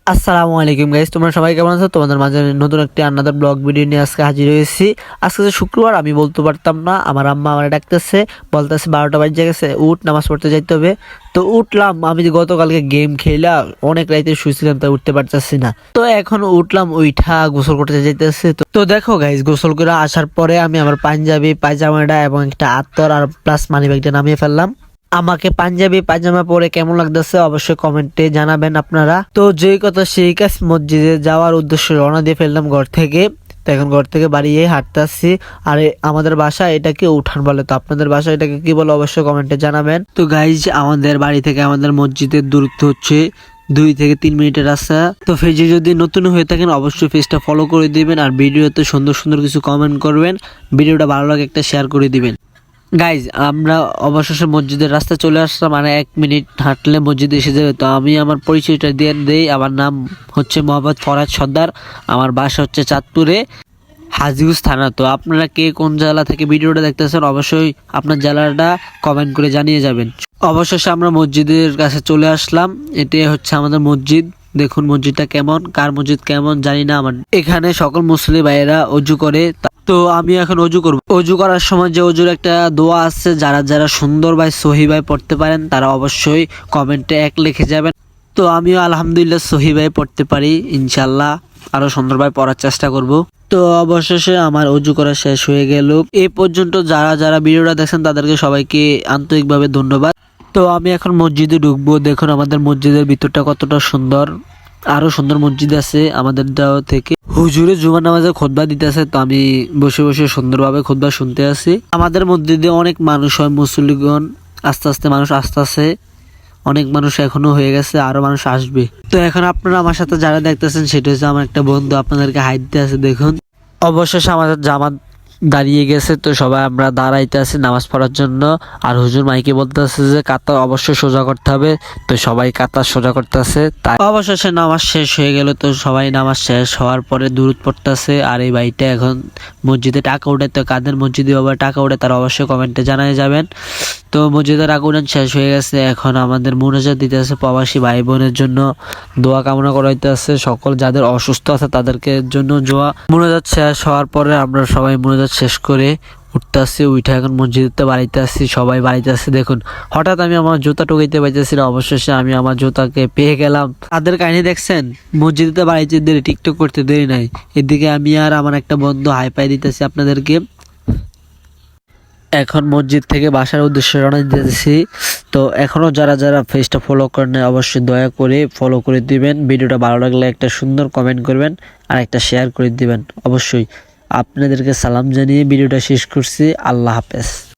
আসসালামু আলাইকুম গাইস, তোমরা সবাই কেমন আছো? তোমাদের মাঝে নতুন একটি আনাদার ব্লগ ভিডিও নিয়ে আজকে হাজির হয়েছি। আজকে যে শুক্রবার, আমি বলতে পারতাম না, আমার আম্মা আমার ডাকতেছে, বলতেছে 12টা বাজে গেছে, উঠ নামাজ পড়তে যাইতে হবে। তো উঠলাম। আমি যে গতকালকে গেম খেলা অনেক রাইতে শুয়েছিলাম, তাই উঠতে পারতেছি না। তো এখন উঠলাম, উঠা গোসল করতে যাইতেছে। তো দেখো গাইস, গোসল করে আসার পরে আমি আমার পাঞ্জাবি পায়জামাটা এবং একটা আতর আর প্লাস মানি ব্যাগটা নামিয়ে ফেললাম। আমাকে পাঞ্জাবি পায়জামা পরে কেমন লাগতেছে অবশ্যই কমেন্টে জানাবেন আপনারা। তো যেই কথা সেই কাজ, মসজিদে যাওয়ার উদ্দেশ্যে রওনা দিয়ে ফেললাম ঘর থেকে। তো এখন ঘর থেকে বাড়িয়ে হাঁটতে আসছি। আর আমাদের বাসা এটাকে উঠান বলে, তো আপনাদের বাসা এটাকে কি বলে অবশ্যই কমেন্টে জানাবেন। তো গাইজ, আমাদের বাড়ি থেকে আমাদের মসজিদের দূরত্ব হচ্ছে 2 থেকে 3 মিনিটের রাস্তা। তো পেজে যদি নতুন হয়ে থাকেন অবশ্যই পেজটা ফলো করে দিবেন, আর ভিডিওতে সুন্দর সুন্দর কিছু কমেন্ট করবেন। ভিডিওটা ভালো লাগে একটা শেয়ার করে দিবেন। গাইজ, আমরা অবশেষে মসজিদের রাস্তায় চলে আসলাম, মানে 1 মিনিট হাঁটলে মসজিদে এসে যাবে। তো আমি আমার পরিচয়টা দিয়ে দেই। আমার নাম হচ্ছে মোহাম্মদ ফরাজ সর্দার। আমার বাসা হচ্ছে চাঁদপুরে, হাজীগঞ্জ থানা। তো আপনারা কে কোন জেলা থেকে ভিডিওটা দেখতেছেন অবশ্যই আপনার জেলাটা কমেন্ট করে জানিয়ে যাবেন। অবশেষে আমরা মসজিদের কাছে চলে আসলাম। এটাই হচ্ছে আমাদের মসজিদ। দেখুন মসজিদটা কেমন, কার মসজিদ কেমন জানি না। আমার এখানে সকল মুসলিম ভাইয়েরা অজু করে। তো আমি এখন অজু করব। অজু করার সময় যে অজুর একটা দোয়া আছে, যারা যারা সুন্দর ভাই সহি ভাই পড়তে পারেন তারা অবশ্যই কমেন্টে 1 লিখে যাবেন। তো আমিও আলহামদুলিল্লাহ সহি ভাই পড়তে পারি, ইনশাল্লাহ আরো সুন্দর ভাই পড়ার চেষ্টা করব। তো অবশেষে আমার অজু করা শেষ হয়ে গেল। এই পর্যন্ত যারা যারা ভিডিওটা দেখছেন তাদেরকে সবাইকে আন্তরিকভাবে ধন্যবাদ। তো আমি এখন মসজিদে ঢুকবো। দেখুন আমাদের মসজিদের ভিতরটা কতটা সুন্দর। আরো সুন্দর মসজিদ আছে আমাদের দেওয়া থেকে। হুজুরে জুমার নামাজে খুতবা দিতেছে, তো আমি বসে বসে সুন্দরভাবে খুতবা শুনতে আছি। আমাদের মসজিদে অনেক মানুষ হয়, মুসল্লিগণ আস্তে আস্তে মানুষ আসতেছে। অনেক মানুষ এখনো হয়ে গেছে, আরো মানুষ আসবে। তো এখন আপনারা আমার সাথে যারা দেখতেছেন সেটা হচ্ছে আমার একটা বন্ধু, আপনাদেরকে হাইট দিতে আছে দেখুন। অবশেষে আমাদের জামাত দাঁড়িয়ে গেছে। তো সবাই আমরা দাঁড়াইতে আছি নামাজ পড়ার জন্য। আর হুজুর মাইকে বলতেছে যে কাতা অবশ্যই সোজা করতে হবে। তো সবাই কাতা সোজা করতেছে। তাই অবশেষে নামাজ শেষ হয়ে গেল। তো সবাই নামাজ শেষ হওয়ার পরে দূরত পড়তেছে। আর এই ভাইটা এখন মসজিদে টাকা উঠে। তো কাদের মসজিদে বাবা টাকা উঠে তারা অবশ্যই কমেন্টে জানাই যাবেন। তো মসজিদের টাকা উঠান শেষ হয়ে গেছে। এখন আমাদের মুনাজাত দিতে আছে প্রবাসী ভাই বোনের জন্য, দোয়া কামনা করাইতে আছে। সকল যাদের অসুস্থ আছে তাদেরকে জন্য দোয়া। মুনাজাত শেষ হওয়ার পরে আমরা সবাই মুনাজাত শেষ করে উঠতে আসছি। উঠে এখন মসজিদে বাড়িতে আসছি, সবাই বাড়িতে আসছি। দেখুন হঠাৎ আমি আমার জুতা টুকাইতে পাইতেছি না, অবশেষে আমি আমার জুতাকে পেয়ে গেলাম। তাদের কাহিনী দেখছেন, মসজিদে বাড়িতে দেরি, টিকটক করতে দেরি নাই। এদিকে আমি আর আমার একটা বন্ধু হাই পাই দিতেছি আপনাদেরকে। এখন মসজিদ থেকে বাসার উদ্দেশ্যে রওনা দিতেছি। তো এখনো যারা যারা পেজটা ফলো করেন অবশ্যই দয়া করে ফলো করে দিবেন। ভিডিওটা ভালো লাগলে একটা সুন্দর কমেন্ট করবেন আর একটা শেয়ার করে দিবেন অবশ্যই। আপনাদেরকে সালাম জানিয়ে ভিডিওটা শেষ করছি। আল্লাহ হাফেজ।